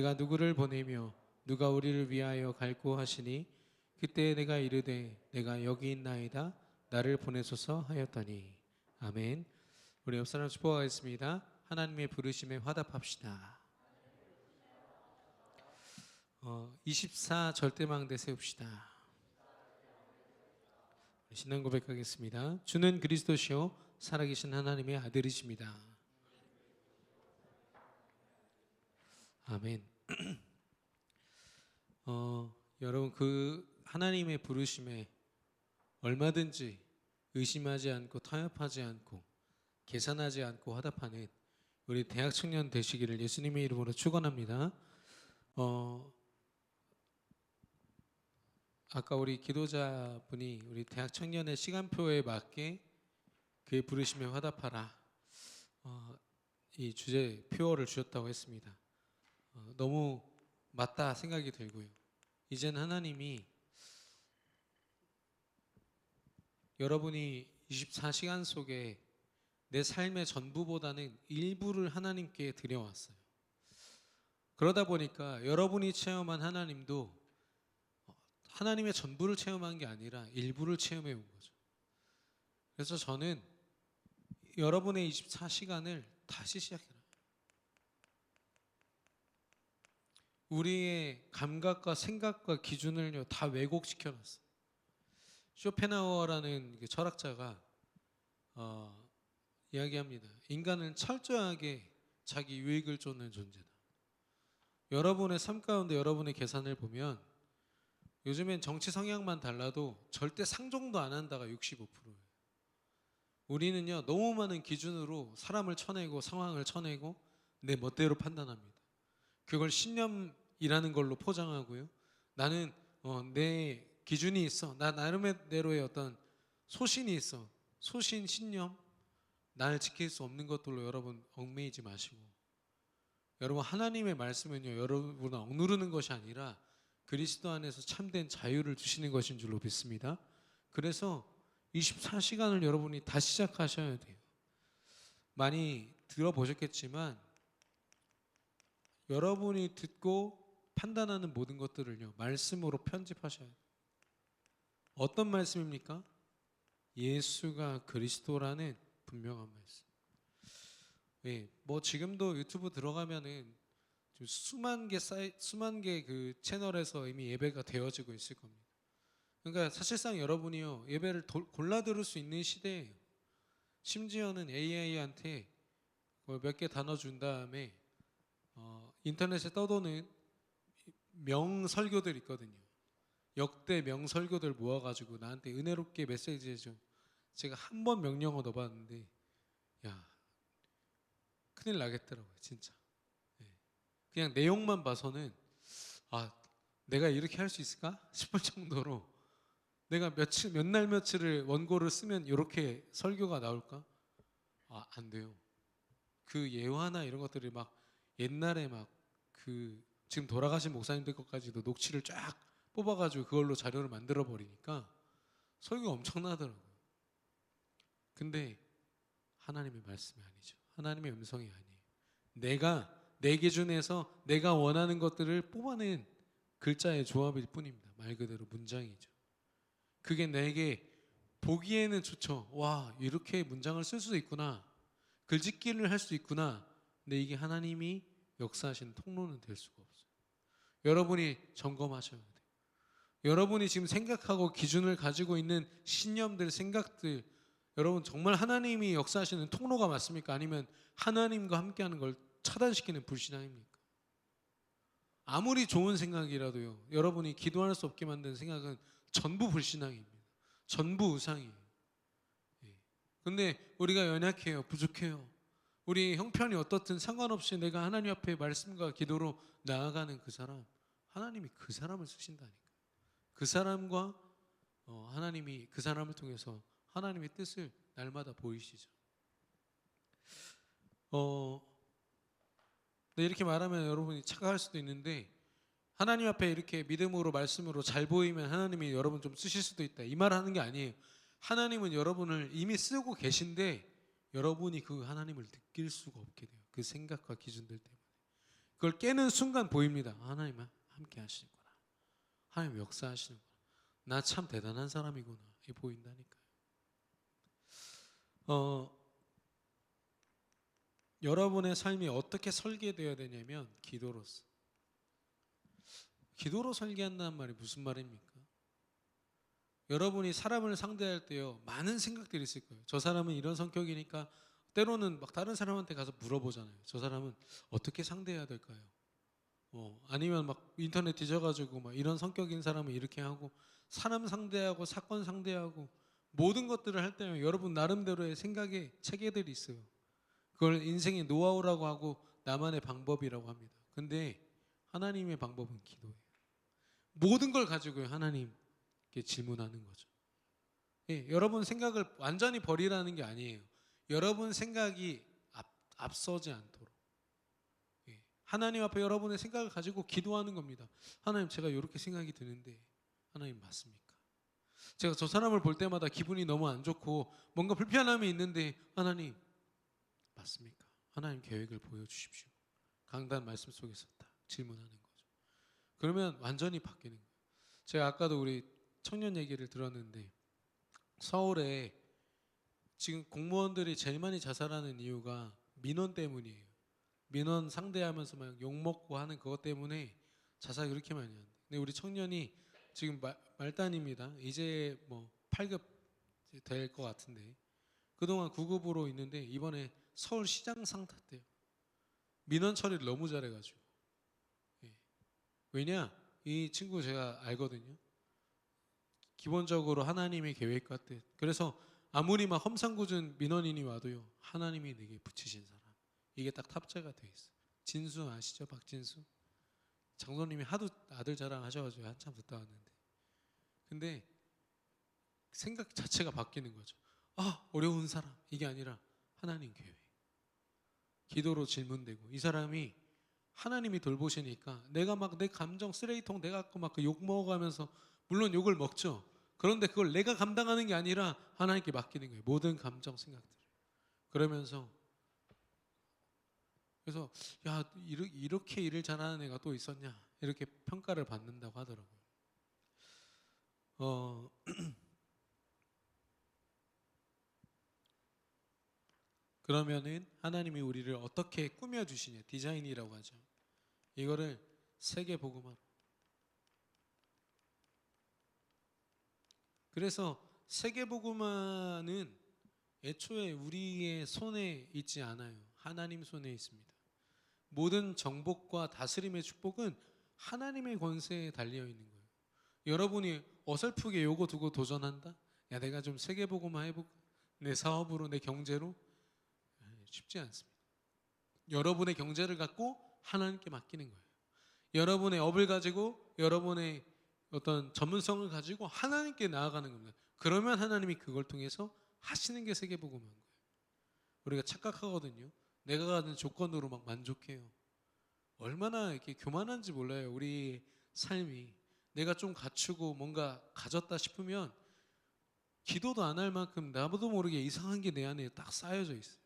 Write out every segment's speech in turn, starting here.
내가 누구를 보내며 누가 우리를 위하여 갈고 하시니 그때 내가 이르되 내가 여기 있나이다 나를 보내소서 하였더니. 아멘. 우리 옆 사람 축복하겠습니다. 하나님의 부르심에 화답합시다. 24 절대망대 세웁시다. 신앙 고백하겠습니다. 주는 그리스도시요 살아계신 하나님의 아들이십니다. 아멘. 여러분, 그 하나님의 부르심에 얼마든지 의심하지 않고 타협하지 않고 계산하지 않고 화답하는 우리 대학 청년 되시기를 예수님의 이름으로 축원합니다. 아까 우리 기도자분이 우리 대학 청년의 시간표에 맞게 그의 부르심에 화답하라, 이 주제 표어를 주셨다고 했습니다. 너무 맞다 생각이 들고요. 이젠 하나님이 여러분이 24시간 속에 내 삶의 전부보다는 일부를 하나님께 드려왔어요. 그러다 보니까 여러분이 체험한 하나님도 하나님의 전부를 체험한 게 아니라 일부를 체험해 온 거죠. 그래서 저는 여러분의 24시간을 다시 시작해라. 우리의 감각과 생각과 기준을 다 왜곡시켜놨어요. 쇼펜하우어라는 철학자가 이야기합니다. 인간은 철저하게 자기 유익을 쫓는 존재다. 여러분의 삶 가운데 여러분의 계산을 보면 요즘엔 정치 성향만 달라도 절대 상종도 안 한다가 65%예요. 우리는요 너무 많은 기준으로 사람을 쳐내고 상황을 쳐내고 내 멋대로 판단합니다. 그걸 신념이라는 걸로 포장하고요. 나는 내 기준이 있어. 나 나름대로의 어떤 소신이 있어. 소신, 신념, 나를 지킬 수 없는 것들로 여러분 얽매이지 마시고, 여러분 하나님의 말씀은요 여러분을 억누르는 것이 아니라 그리스도 안에서 참된 자유를 주시는 것인 줄로 믿습니다. 그래서 24시간을 여러분이 다시 시작하셔야 돼요. 많이 들어보셨겠지만 여러분이 듣고 판단하는 모든 것들을요 말씀으로 편집하셔야 돼요. 어떤 말씀입니까? 예수가 그리스도라는 분명한 말씀. 뭐 지금도 유튜브 들어가면은 수만 개 그 채널에서 이미 예배가 되어지고 있을 겁니다. 그러니까 사실상 여러분이요 예배를 골라 들을 수 있는 시대예요. 심지어는 AI한테 몇 개 단어 준 다음에 인터넷에 떠도는 명설교들 있거든요. 역대 명설교들 모아가지고 나한테 은혜롭게 메시지 해줘. 제가 한 번 명령어 넣어봤는데 야 큰일 나겠더라고요 진짜. 그냥 내용만 봐서는 내가 이렇게 할 수 있을까 싶을 정도로, 내가 몇 날 며칠을 원고를 쓰면 이렇게 설교가 나올까? 안 돼요. 그 예화나 이런 것들이 막 옛날에 지금 돌아가신 목사님들 것까지도 녹취를 쫙 뽑아가지고 그걸로 자료를 만들어 버리니까 설교가 엄청나더라고요. 근데 하나님의 말씀이 아니죠. 하나님의 음성이 아니에요. 내가 내 기준에서 내가 원하는 것들을 뽑아낸 글자의 조합일 뿐입니다. 말 그대로 문장이죠. 그게 내게 보기에는 좋죠. 와, 이렇게 문장을 쓸 수도 있구나. 글짓기를 할 수 있구나. 근데 이게 하나님이 역사하시는 통로는 될 수가 없어요. 여러분이 점검하셔야 돼요. 여러분이 지금 생각하고 기준을 가지고 있는 신념들, 생각들, 여러분 정말 하나님이 역사하시는 통로가 맞습니까? 아니면 하나님과 함께하는 걸 차단시키는 불신앙입니까? 아무리 좋은 생각이라도요 여러분이 기도할 수 없게 만든 생각은 전부 불신앙입니다. 전부 우상이에요. 근데 우리가 연약해요. 부족해요. 우리 형편이 어떻든 상관없이 내가 하나님 앞에 말씀과 기도로 나아가는 그 사람, 하나님이 그 사람을 쓰신다니까요. 그 사람과 하나님이 그 사람을 통해서 하나님의 뜻을 날마다 보이시죠. 이렇게 말하면 여러분이 착각할 수도 있는데, 하나님 앞에 이렇게 믿음으로 말씀으로 잘 보이면 하나님이 여러분 좀 쓰실 수도 있다, 이 말 하는 게 아니에요. 하나님은 여러분을 이미 쓰고 계신데 여러분이 그 하나님을 느낄 수가 없게 돼요. 그 생각과 기준들 때문에. 그걸 깨는 순간 보입니다. 하나님 함께 하시는구나. 하나님 역사하시는구나. 나 참 대단한 사람이구나. 이게 보인다니까요. 여러분의 삶이 어떻게 설계되어야 되냐면 기도로서. 기도로 설계한다는 말이 무슨 말입니까? 여러분이 사람을 상대할 때요, 많은 생각들이 있을 거예요. 저 사람은 이런 성격이니까 때로는 막 다른 사람한테 가서 물어보잖아요. 저 사람은 어떻게 상대해야 될까요? 아니면 막 인터넷 뒤져가지고 막 이런 성격인 사람은 이렇게 하고, 사람 상대하고 사건 상대하고 모든 것들을 할 때는 여러분 나름대로의 생각의 체계들이 있어요. 그걸 인생의 노하우라고 하고 나만의 방법이라고 합니다. 근데 하나님의 방법은 기도예요. 모든 걸 가지고 하나님께 질문하는 거죠. 예, 여러분 생각을 완전히 버리라는 게 아니에요. 여러분 생각이 앞서지 않도록, 예, 하나님 앞에 여러분의 생각을 가지고 기도하는 겁니다. 하나님, 제가 이렇게 생각이 드는데 하나님 맞습니까? 제가 저 사람을 볼 때마다 기분이 너무 안 좋고 뭔가 불편함이 있는데 하나님 맞습니까? 하나님 계획을 보여주십시오. 강단 말씀 속에서 딱 질문하는 거죠. 그러면 완전히 바뀌는 거예요. 제가 아까도 우리 청년 얘기를 들었는데, 서울에 지금 공무원들이 제일 많이 자살하는 이유가 민원 때문이에요. 민원 상대하면서 막 욕먹고 하는 그것 때문에 자살 그렇게 많이 하는데, 근데 우리 청년이 지금 말단입니다. 이제 뭐 8급 될 것 같은데, 그동안 9급으로 있는데 이번에 서울시장상 탔대요. 민원 처리를 너무 잘해가지고. 예. 왜냐? 이 친구 제가 알거든요. 기본적으로 하나님의 계획과 뜻. 그래서 아무리 막 험상궂은 민원인이 와도요, 하나님이 내게 붙이신 사람, 이게 딱 탑재가 돼 있어. 진수 아시죠? 박진수. 장로님이 하도 아들 자랑하셔가지고 한참 듣다 왔는데, 근데 생각 자체가 바뀌는 거죠. 어려운 사람, 이게 아니라 하나님 계획. 기도로 질문되고, 이 사람이 하나님이 돌보시니까 내가 막 내 감정 쓰레기통 내가 갖고 막 그 욕 먹어가면서, 물론 욕을 먹죠. 그런데 그걸 내가 감당하는 게 아니라 하나님께 맡기는 거예요. 모든 감정 생각들을. 그러면서, 그래서 야, 이렇게 일을 잘하는 애가 또 있었냐, 이렇게 평가를 받는다고 하더라고요. 그러면은 하나님이 우리를 어떻게 꾸며주시냐, 디자인이라고 하죠. 이거를 세계복음화로. 그래서 세계복음화는 애초에 우리의 손에 있지 않아요. 하나님 손에 있습니다. 모든 정복과 다스림의 축복은 하나님의 권세에 달려 있는 거예요. 여러분이 어설프게 요거 두고 도전한다? 야, 내가 좀 세계복음화 해볼까? 내 사업으로, 내 경제로? 쉽지 않습니다. 여러분의 경제를 갖고 하나님께 맡기는 거예요. 여러분의 업을 가지고, 여러분의 어떤 전문성을 가지고 하나님께 나아가는 겁니다. 그러면 하나님이 그걸 통해서 하시는 게 세계복음화인 거예요. 우리가 착각하거든요. 내가 가진 조건으로 막 만족해요. 얼마나 이렇게 교만한지 몰라요. 우리 삶이. 내가 좀 갖추고 뭔가 가졌다 싶으면 기도도 안 할 만큼 나도 모르게 이상한 게 내 안에 딱 쌓여져 있어요.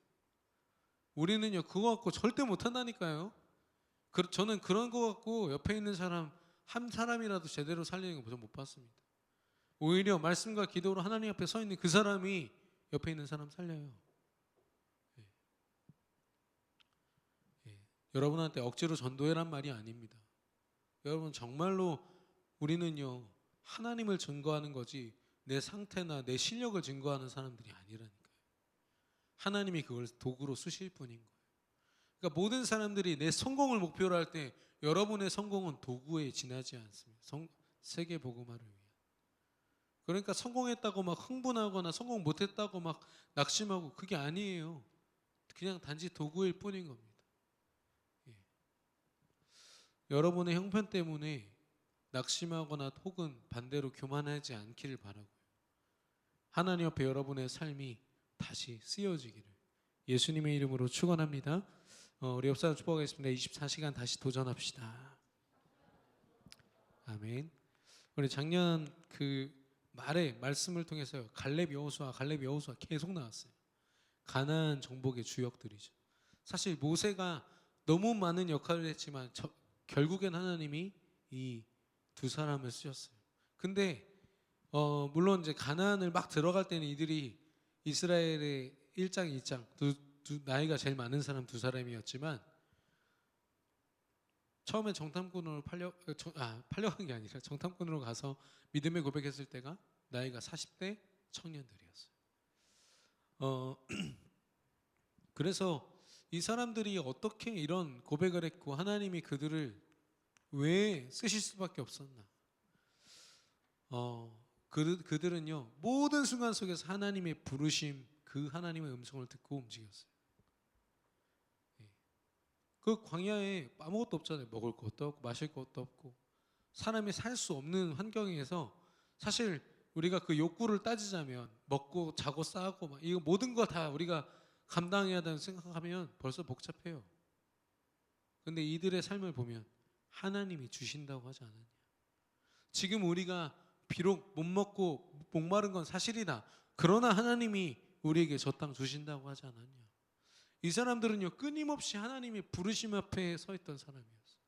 우리는요, 그거 갖고 절대 못 한다니까요. 저는 그런 거 갖고 옆에 있는 사람 한 사람이라도 제대로 살리는 거 못 봤습니다. 오히려 말씀과 기도로 하나님 앞에 서 있는 그 사람이 옆에 있는 사람 살려요. 예. 예. 여러분한테 억지로 전도해란 말이 아닙니다. 여러분, 정말로 우리는요, 하나님을 증거하는 거지 내 상태나 내 실력을 증거하는 사람들이 아니라니까요. 하나님이 그걸 도구로 쓰실 뿐인 거예요. 그러니까 모든 사람들이 내 성공을 목표로 할 때 여러분의 성공은 도구에 지나지 않습니다. 세계 복음화를 위한. 그러니까 성공했다고 막 흥분하거나 성공 못했다고 막 낙심하고, 그게 아니에요. 그냥 단지 도구일 뿐인 겁니다. 예. 여러분의 형편 때문에 낙심하거나 혹은 반대로 교만하지 않기를 바라고요. 하나님 앞에 여러분의 삶이 다시 쓰여지기를 예수님의 이름으로 축원합니다. 우리 옆 사람 축복하겠습니다. 24시간 다시 도전합시다. 아멘. 우리 작년 그 말씀을 통해서요, 갈렙 여호수아 계속 나왔어요. 가나안 정복의 주역들이죠. 사실 모세가 너무 많은 역할을 했지만 결국엔 하나님이 이 두 사람을 쓰셨어요. 근데 물론 이제 가나안을 막 들어갈 때는 이들이 이스라엘의 1장, 2장 나이가 제일 많은 사람 두 사람이었지만 처음에 정탐꾼으로 팔려간 게 아니라 정탐꾼으로 가서 믿음의 고백했을 때가 나이가 40대 청년들이었어요. 그래서 이 사람들이 어떻게 이런 고백을 했고 하나님이 그들을 왜 쓰실 수밖에 없었나? 그들은요 모든 순간 속에서 하나님의 부르심, 그 하나님의 음성을 듣고 움직였어요. 그 광야에 아무것도 없잖아요. 먹을 것도 없고 마실 것도 없고 사람이 살 수 없는 환경에서 사실 우리가 그 욕구를 따지자면 먹고 자고 싸고 막 이거 모든 거 다 우리가 감당해야 된다고 생각하면 벌써 복잡해요. 근데 이들의 삶을 보면 하나님이 주신다고 하지 않았냐. 지금 우리가 비록 못 먹고 목마른 건 사실이다. 그러나 하나님이 우리에게 저 땅 주신다고 하지 않았냐. 이 사람들은요 끊임없이 하나님의 부르심 앞에 서 있던 사람이었어요.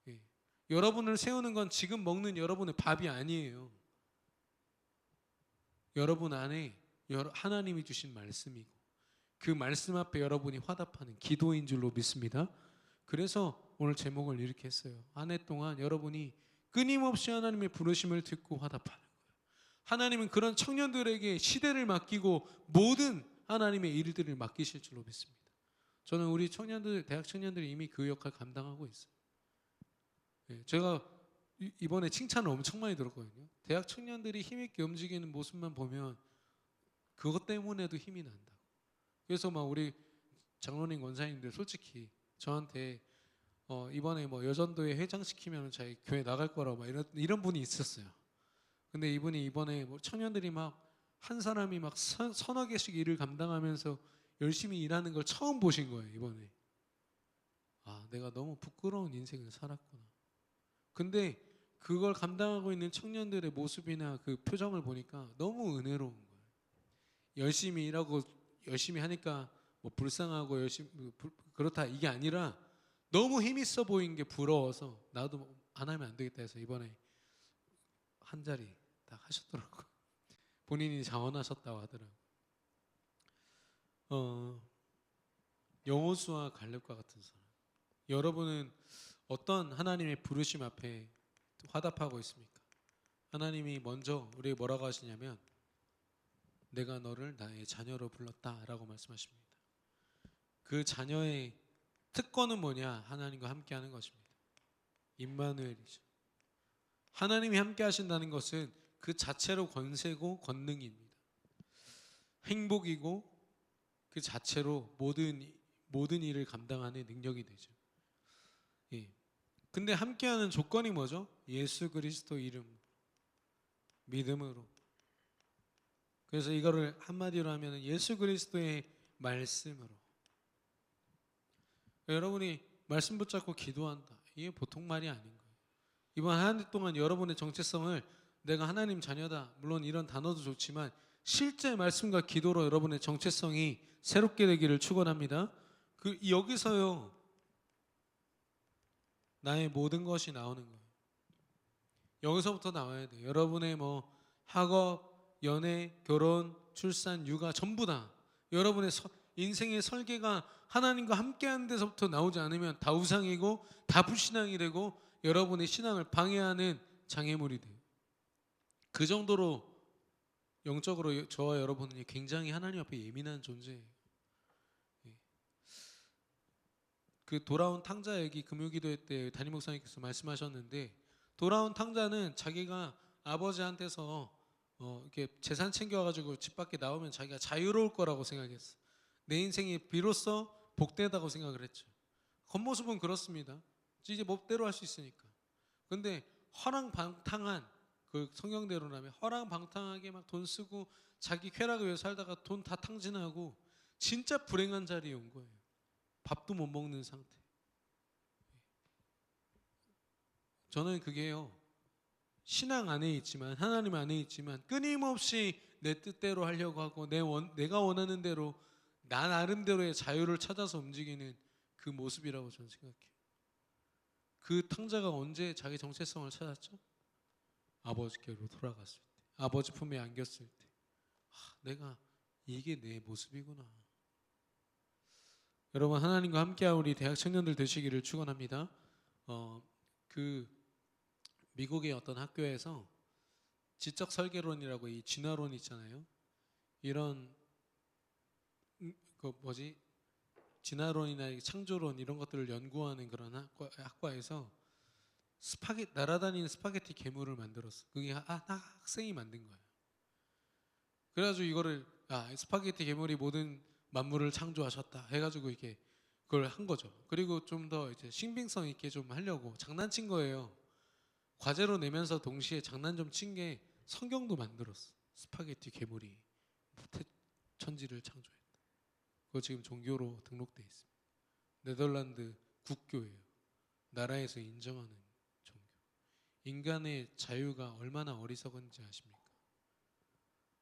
예. 여러분을 세우는 건 지금 먹는 여러분의 밥이 아니에요. 여러분 안에 하나님이 주신 말씀이고 그 말씀 앞에 여러분이 화답하는 기도인 줄로 믿습니다. 그래서 오늘 제목을 이렇게 했어요. 한 해 동안 여러분이 끊임없이 하나님의 부르심을 듣고 화답하는 거예요. 하나님은 그런 청년들에게 시대를 맡기고 모든 하나님의 일들을 맡기실 줄로 믿습니다. 저는 우리 청년들, 대학 청년들이 이미 그 역할 감당하고 있어요. 제가 이번에 칭찬을 엄청 많이 들었거든요. 대학 청년들이 힘있게 움직이는 모습만 보면 그것 때문에도 힘이 난다고. 그래서 막 우리 장로님 권사님들 솔직히 저한테 이번에 뭐 여전도에 회장시키면 자기 교회 나갈 거라고 막 이런 분이 있었어요. 근데 이분이 이번에 뭐 청년들이 막 한 사람이 막 서너 개씩 일을 감당하면서 열심히 일하는 걸 처음 보신 거예요. 이번에 내가 너무 부끄러운 인생을 살았구나. 근데 그걸 감당하고 있는 청년들의 모습이나 그 표정을 보니까 너무 은혜로운 거예요. 열심히 일하고 열심히 하니까 뭐 불쌍하고 열심히 그렇다 이게 아니라 너무 힘있어 보이는 게 부러워서 나도 안 하면 안 되겠다 해서 이번에 한 자리 딱 하셨더라고요. 본인이 자원하셨다고 하더라고요. 여호수아 갈렙과 같은 사람. 여러분은 어떤 하나님의 부르심 앞에 화답하고 있습니까? 하나님이 먼저 우리에게 뭐라고 하시냐면 내가 너를 나의 자녀로 불렀다라고 말씀하십니다. 그 자녀의 특권은 뭐냐? 하나님과 함께하는 것입니다. 임마누엘이죠. 하나님이 함께 하신다는 것은 그 자체로 권세고 권능입니다. 행복이고 그 자체로 모든 일을 감당하는 능력이 되죠. 예. 근데 함께하는 조건이 뭐죠? 예수 그리스도 이름, 믿음으로. 그래서 이거를 한마디로 하면 예수 그리스도의 말씀으로. 여러분이 말씀 붙잡고 기도한다. 이게 보통 말이 아닌 거예요. 이번 한 해 동안 여러분의 정체성을 내가 하나님 자녀다. 물론 이런 단어도 좋지만 실제 말씀과 기도로 여러분의 정체성이 새롭게 되기를 축원합니다. 여기서요 나의 모든 것이 나오는 거예요. 여기서부터 나와야 돼요. 여러분의 뭐 학업, 연애, 결혼, 출산, 육아 전부 다 여러분의 인생의 설계가 하나님과 함께하는 데서부터 나오지 않으면 다 우상이고 다 불신앙이 되고 여러분의 신앙을 방해하는 장애물이 돼요. 그 정도로 영적으로 저와 여러분은 굉장히 하나님 앞에 예민한 존재예요. 그 돌아온 탕자 얘기 금요기도회 때 담임 목사님께서 말씀하셨는데 돌아온 탕자는 자기가 아버지한테서 이렇게 재산 챙겨가지고 집 밖에 나오면 자기가 자유로울 거라고 생각했어. 내 인생이 비로소 복되다고 생각을 했죠. 겉모습은 그렇습니다. 이제 멋대로 할 수 있으니까. 근데 허랑방탕한 그 성경대로라면 허랑방탕하게 막 돈 쓰고 자기 쾌락을 위해 살다가 돈 다 탕진하고 진짜 불행한 자리에 온 거예요. 밥도 못 먹는 상태. 저는 그게요 신앙 안에 있지만 하나님 안에 있지만 끊임없이 내 뜻대로 하려고 하고 내가 원하는 대로 나 나름대로의 자유를 찾아서 움직이는 그 모습이라고 저는 생각해요. 그 탕자가 언제 자기 정체성을 찾았죠? 아버지께로 돌아갔을 때, 아버지 품에 안겼을 때, 내가 이게 내 모습이구나. 여러분, 하나님과 함께한 우리 대학 청년들 되시기를 축원합니다. 그 미국의 어떤 학교에서 지적 설계론이라고 이 진화론 있잖아요. 이런 그 뭐지? 진화론이나 창조론 이런 것들을 연구하는 그런 학과에서 날아다니는 스파게티 괴물을 만들었어. 그게 학생이 만든 거예요. 그래가지고 이거를 스파게티 괴물이 모든 만물을 창조하셨다 해가지고 이게 그걸 한 거죠. 그리고 좀 더 이제 신빙성 있게 좀 하려고 장난친 거예요. 과제로 내면서 동시에 장난 좀 친 게 성경도 만들었어. 스파게티 괴물이 천지를 창조했다. 그거 지금 종교로 등록돼 있습니다. 네덜란드 국교예요. 나라에서 인정하는 종교. 인간의 자유가 얼마나 어리석은지 아십니까?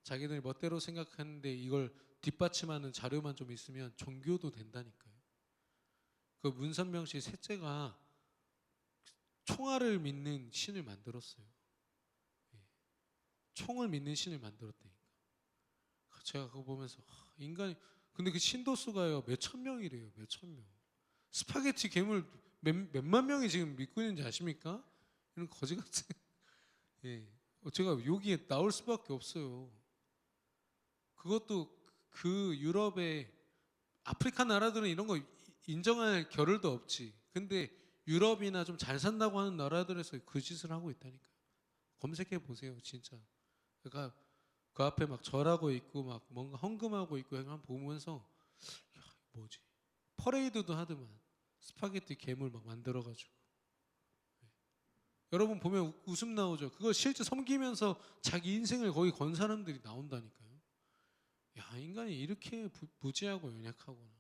자기들 멋대로 생각하는데 이걸 뒷받침하는 자료만 좀 있으면 종교도 된다니까요. 그 문선명 씨 셋째가 총알을 믿는 신을 만들었어요. 총을 믿는 신을 만들었다니까. 제가 그거 보면서 인간이 근데 그 신도수가요 몇천 명이래요. 몇천 명. 스파게티 괴물 몇만 명이 지금 믿고 있는지 아십니까? 이런 거지 같은. 예. 제가 여기에 나올 수밖에 없어요. 그것도 그 유럽의 아프리카 나라들은 이런 거 인정할 겨를도 없지. 근데 유럽이나 좀 잘 산다고 하는 나라들에서 그 짓을 하고 있다니까요. 검색해 보세요, 진짜. 그러니까 그 앞에 막 절하고 있고 막 뭔가 헌금하고 있고 한번 보면서 뭐지? 퍼레이드도 하더만 스파게티 괴물 막 만들어가지고. 여러분 보면 웃음 나오죠. 그걸 실제 섬기면서 자기 인생을 거의 건 사람들이 나온다니까요. 야, 인간이 이렇게 무지하고 연약하구나.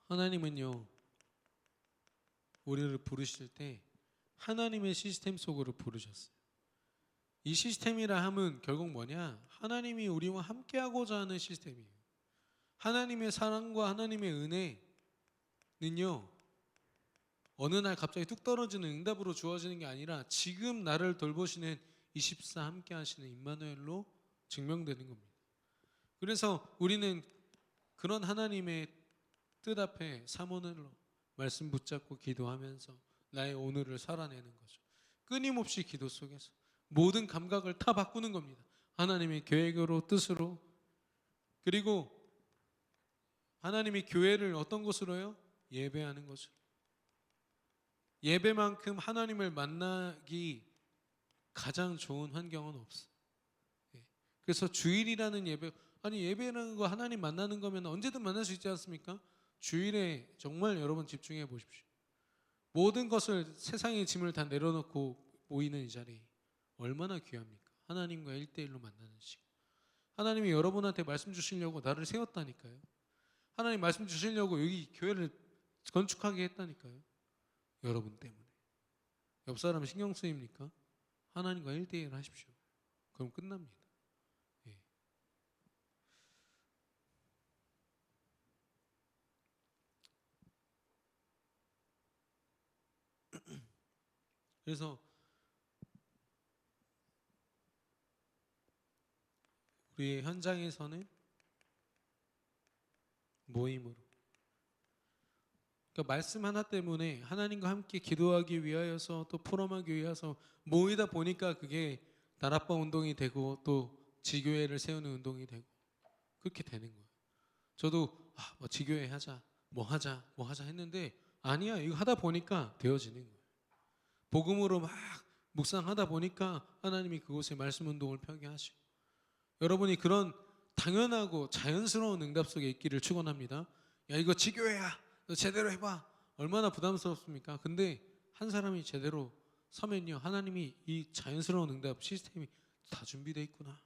하나님은요, 우리를 부르실 때 하나님의 시스템 속으로 부르셨어요. 이 시스템이라 함은 결국 뭐냐? 하나님이 우리와 함께하고자 하는 시스템이에요. 하나님의 사랑과 하나님의 은혜는요, 어느 날 갑자기 뚝 떨어지는 응답으로 주어지는 게 아니라 지금 나를 돌보시는 24 함께 하시는 임마누엘로 증명되는 겁니다. 그래서 우리는 그런 하나님의 뜻 앞에 사모늘로 말씀 붙잡고 기도하면서 나의 오늘을 살아내는 거죠. 끊임없이 기도 속에서 모든 감각을 다 바꾸는 겁니다. 하나님의 계획으로 뜻으로. 그리고 하나님이 교회를 어떤 곳으로요? 예배하는 거죠. 예배만큼 하나님을 만나기 가장 좋은 환경은 없어요. 그래서 주일이라는 예배, 아니 예배라는 거 하나님 만나는 거면 언제든 만날 수 있지 않습니까? 주일에 정말 여러분 집중해 보십시오. 모든 것을 세상의 짐을 다 내려놓고 모이는 이 자리 얼마나 귀합니까? 하나님과 1대1로 만나는 시간. 하나님이 여러분한테 말씀 주시려고 나를 세웠다니까요. 하나님 말씀 주시려고 여기 교회를 건축하게 했다니까요. 여러분 때문에. 옆 사람 신경 쓰입니까? 하나님과 1대1 하십시오. 그럼 끝납니다. 예. 그래서 우리의 현장에서는 모임으로, 그러니까 말씀 하나 때문에 하나님과 함께 기도하기 위하여서 또 포럼하기 위해서 모이다 보니까 그게 다락방 운동이 되고 또 지교회를 세우는 운동이 되고 그렇게 되는 거예요. 저도 뭐 지교회 하자, 뭐 하자 했는데 아니야, 이거 하다 보니까 되어지는 거예요. 복음으로 막 묵상하다 보니까 하나님이 그곳에 말씀 운동을 펴게 하시고, 여러분이 그런 당연하고 자연스러운 응답 속에 있기를 축원합니다. 야, 이거 지교회야, 너 제대로 해봐. 얼마나 부담스럽습니까? 근데 한 사람이 제대로 서면요, 하나님이 이 자연스러운 응답 시스템이 다 준비되어 있구나,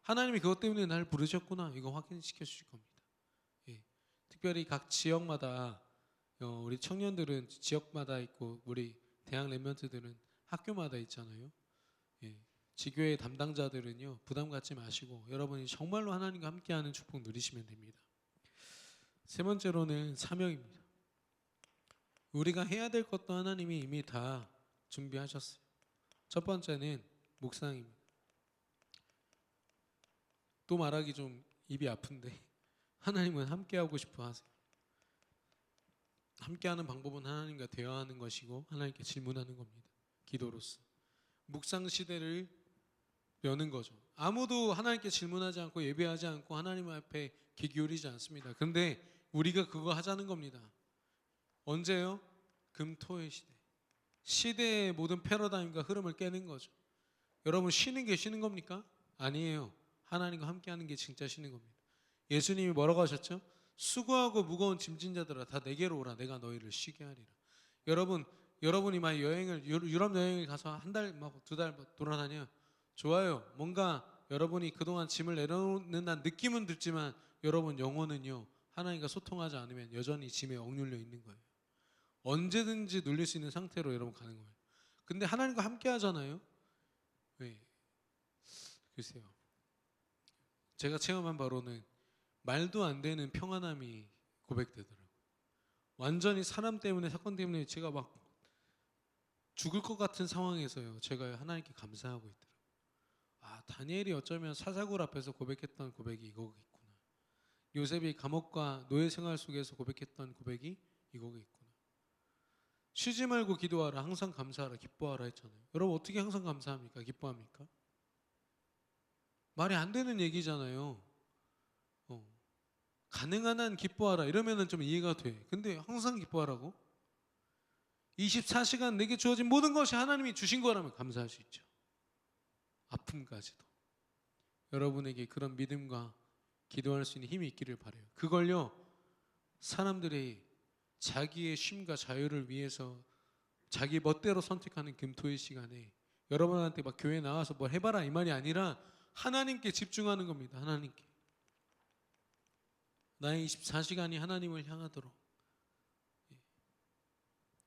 하나님이 그것 때문에 날 부르셨구나, 이거 확인시켜 주실 겁니다. 예. 특별히 각 지역마다 우리 청년들은 지역마다 있고 우리 대학 랩런트들은 학교마다 있잖아요. 예. 지교회 담당자들은요 부담 갖지 마시고 여러분이 정말로 하나님과 함께하는 축복 누리시면 됩니다. 세 번째로는 사명입니다. 우리가 해야 될 것도 하나님이 이미 다 준비하셨어요. 첫 번째는 묵상입니다. 또 말하기 좀 입이 아픈데 하나님은 함께하고 싶어 하세요. 함께하는 방법은 하나님과 대화하는 것이고 하나님께 질문하는 겁니다. 기도로서. 묵상 시대를 여는 거죠. 아무도 하나님께 질문하지 않고 예배하지 않고 하나님 앞에 귀 기울이지 않습니다. 그런데 우리가 그거 하자는 겁니다. 언제요? 금토의 시대. 시대의 모든 패러다임과 흐름을 깨는 거죠. 여러분 쉬는 게 쉬는 겁니까? 아니에요. 하나님과 함께하는 게 진짜 쉬는 겁니다. 예수님이 뭐라고 하셨죠? 수고하고 무거운 짐진 자들아 다 내게로 오라 내가 너희를 쉬게 하리라. 여러분이 막 유럽 여행을 가서 한 달 막 두 달 돌아다녀 좋아요. 뭔가 여러분이 그동안 짐을 내려놓는다는 느낌은 들지만 여러분 영혼은요 하나님과 소통하지 않으면 여전히 짐에 억눌려 있는 거예요. 언제든지 눌릴 수 있는 상태로 여러분 가는 거예요. 근데 하나님과 함께 하잖아요. 왜? 글쎄요. 제가 체험한 바로는 말도 안 되는 평안함이 고백되더라고요. 완전히 사람 때문에 사건 때문에 제가 막 죽을 것 같은 상황에서요. 제가 하나님께 감사하고 있더라고요. 아, 다니엘이 어쩌면 사사굴 앞에서 고백했던 고백이 이거겠구나. 요셉이 감옥과 노예 생활 속에서 고백했던 고백이 이거겠구나. 쉬지 말고 기도하라. 항상 감사하라. 기뻐하라 했잖아요. 여러분 어떻게 항상 감사합니까? 기뻐합니까? 말이 안 되는 얘기잖아요. 가능한 한 기뻐하라 이러면은 좀 이해가 돼. 근데 항상 기뻐하라고? 24시간 내게 주어진 모든 것이 하나님이 주신 거라면 감사할 수 있죠. 아픔까지도. 여러분에게 그런 믿음과 기도할 수 있는 힘이 있기를 바라요. 그걸요 사람들이 자기의 쉼과 자유를 위해서 자기 멋대로 선택하는 금토의 시간에 여러분한테 막 교회 나와서 뭘 해봐라 이 말이 아니라 하나님께 집중하는 겁니다. 하나님께. 나의 24시간이 하나님을 향하도록.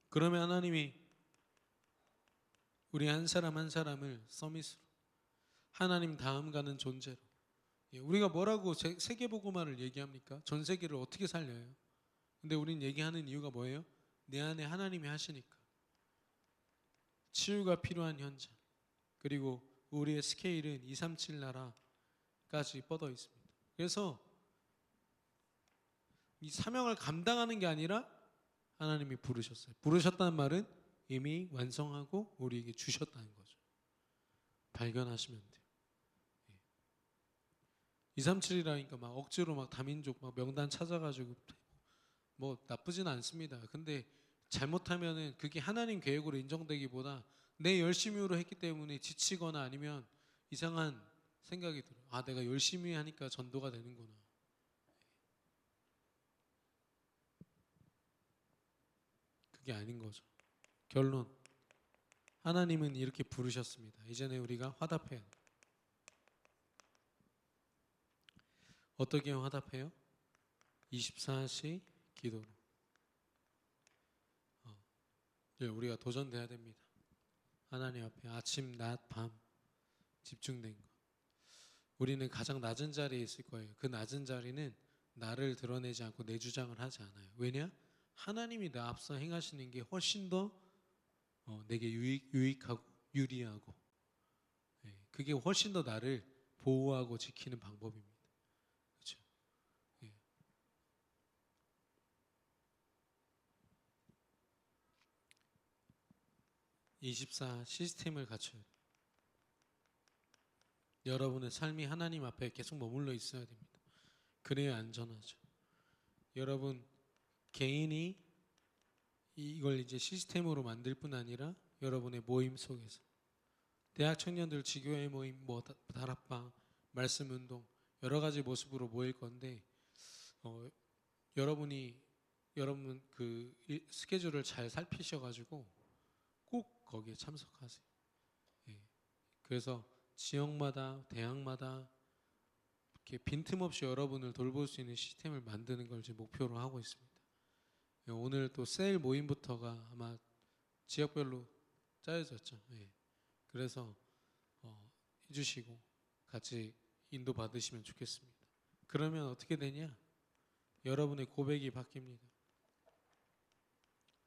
그러면 하나님이 우리 한 사람 한 사람을 서밋으로 하나님 다음 가는 존재로. 우리가 뭐라고 세계복음화를 얘기합니까? 전 세계를 어떻게 살려요? 근데 우린 얘기하는 이유가 뭐예요? 내 안에 하나님이 하시니까. 치유가 필요한 현장. 그리고 우리의 스케일은 237 나라까지 뻗어 있습니다. 그래서 이 사명을 감당하는 게 아니라 하나님이 부르셨어요. 부르셨다는 말은 이미 완성하고 우리에게 주셨다는 거죠. 발견하시면 돼요. 237이라니까 막 억지로 막 다민족 막 명단 찾아가지고 뭐 나쁘진 않습니다. 근데 잘못하면은 그게 하나님 계획으로 인정되기보다 내 열심히로 했기 때문에 지치거나 아니면 이상한 생각이 들어요. 아, 내가 열심히 하니까 전도가 되는구나. 그게 아닌 거죠. 결론. 하나님은 이렇게 부르셨습니다. 이제는 우리가 화답해야 돼요. 어떻게 화답해요? 24시 기도로. 우리가 도전돼야 됩니다. 하나님 앞에 아침, 낮, 밤 집중된 거. 우리는 가장 낮은 자리에 있을 거예요. 그 낮은 자리는 나를 드러내지 않고 내 주장을 하지 않아요. 왜냐? 하나님이 나 앞서 행하시는 게 훨씬 더 내게 유익하고 유리하고 그게 훨씬 더 나를 보호하고 지키는 방법입니다. 그렇죠? 24 시스템을 갖춰야 돼요. 여러분의 삶이 하나님 앞에 계속 머물러 있어야 됩니다. 그래야 안전하죠. 여러분 개인이 이걸 이제 시스템으로 만들 뿐 아니라 여러분의 모임 속에서 대학 청년들 지교회 모임, 뭐 다락방, 말씀 운동 여러 가지 모습으로 모일 건데 여러분 그 스케줄을 잘 살피셔가지고 꼭 거기에 참석하세요. 그래서 지역마다 대학마다 이렇게 빈틈없이 여러분을 돌볼 수 있는 시스템을 만드는 걸 지금 목표로 하고 있습니다. 오늘 또 세일 모임부터가 아마 지역별로 짜여졌죠. 그래서 해주시고 같이 인도 받으시면 좋겠습니다. 그러면 어떻게 되냐? 여러분의 고백이 바뀝니다.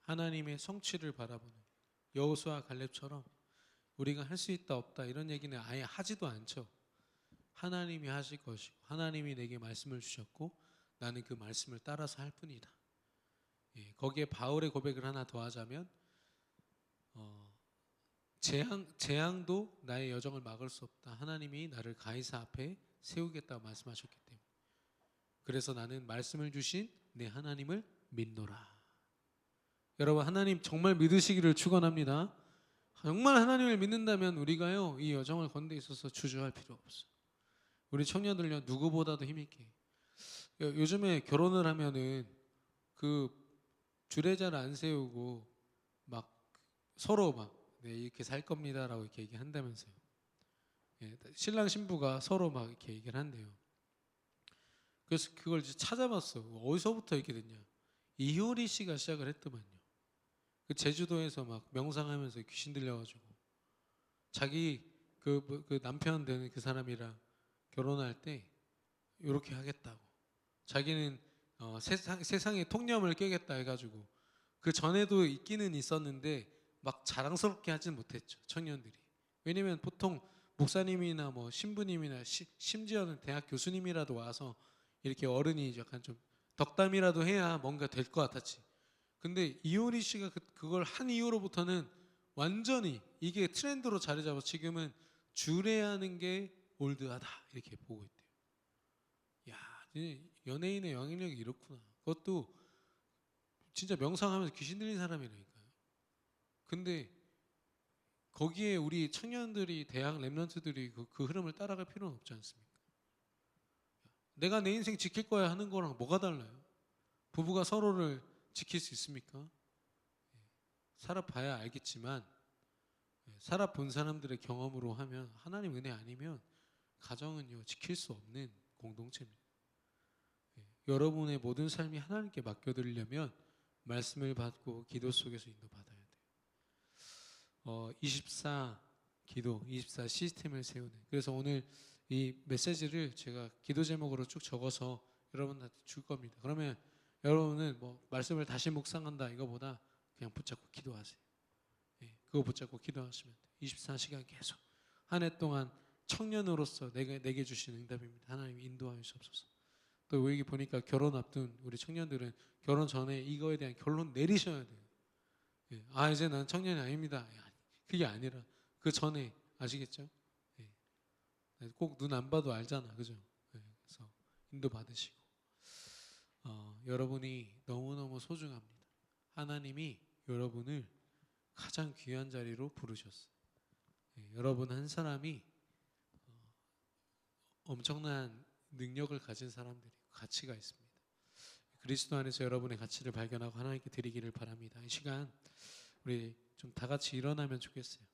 하나님의 성취를 바라보는 여호수아 갈렙처럼 우리가 할 수 있다 없다 이런 얘기는 아예 하지도 않죠. 하나님이 하실 것이고 하나님이 내게 말씀을 주셨고 나는 그 말씀을 따라서 할 뿐이다. 거기에 바울의 고백을 하나 더 하자면 재앙도 나의 여정을 막을 수 없다. 하나님이 나를 가이사 앞에 세우겠다고 말씀하셨기 때문에. 그래서 나는 말씀을 주신 내 하나님을 믿노라. 여러분 하나님 정말 믿으시기를 축원합니다. 정말 하나님을 믿는다면 우리가요 이 여정을 걷는 데 있어서 주저할 필요 없어요. 우리 청년들요 누구보다도 힘있게 요즘에 결혼을 하면은 그 주례자를 안 세우고 막 서로 막 네, 이렇게 살 겁니다라고 이렇게 얘기한다면서요. 신랑 신부가 서로 막 이렇게 얘기를 한대요. 그래서 그걸 이제 찾아봤어. 어디서부터 이렇게 됐냐? 이효리 씨가 시작을 했더만요. 그 제주도에서 막 명상하면서 귀신 들려가지고 자기 그 남편 되는 그 사람이랑 결혼할 때 이렇게 하겠다고. 자기는 세상의 통념을 깨겠다 해가지고 그 전에도 있기는 있었는데 막 자랑스럽게 하진 못했죠 청년들이. 왜냐면 보통 목사님이나 뭐 신부님이나 심지어는 대학 교수님이라도 와서 이렇게 어른이 약간 좀 덕담이라도 해야 뭔가 될 것 같았지. 근데 이효리 씨가 그걸 한 이후로부터는 완전히 이게 트렌드로 자리 잡아 지금은 주례하는 게 올드하다 이렇게 보고 있대요. 야, 연예인의 영향력이 이렇구나. 그것도 진짜 명상하면서 귀신 들린 사람이라니까요. 근데 거기에 우리 청년들이 대학 랩런트들이 그 흐름을 따라갈 필요는 없지 않습니까? 내가 내 인생 지킬 거야 하는 거랑 뭐가 달라요? 부부가 서로를 지킬 수 있습니까? 살아봐야 알겠지만 살아본 사람들의 경험으로 하면 하나님 은혜 아니면 가정은요 지킬 수 없는 공동체입니다. 여러분의 모든 삶이 하나님께 맡겨드리려면 말씀을 받고 기도 속에서 인도받아야 돼요. 24 기도, 24 시스템을 세우는. 그래서 오늘 이 메시지를 제가 기도 제목으로 쭉 적어서 여러분한테 줄 겁니다. 그러면 여러분은 뭐 말씀을 다시 묵상한다 이거보다 그냥 붙잡고 기도하세요. 그거 붙잡고 기도하시면 돼요. 24시간 계속 한 해 동안 청년으로서 내게 주신 응답입니다. 하나님 인도하여 주옵소서. 또 여기 보니까 결혼 앞둔 우리 청년들은 결혼 전에 이거에 대한 결론 내리셔야 돼요. 아 이제 난 청년이 아닙니다. 그게 아니라 그 전에 아시겠죠? 꼭 눈 안 봐도 알잖아, 그죠? 그래서 인도 받으시고 여러분이 너무너무 소중합니다. 하나님이 여러분을 가장 귀한 자리로 부르셨어요. 여러분 한 사람이 엄청난 능력을 가진 사람들이 가치가 있습니다. 그리스도 안에서 여러분의 가치를 발견하고 하나님께 드리기를 바랍니다. 이 시간 우리 좀 다 같이 일어나면 좋겠어요.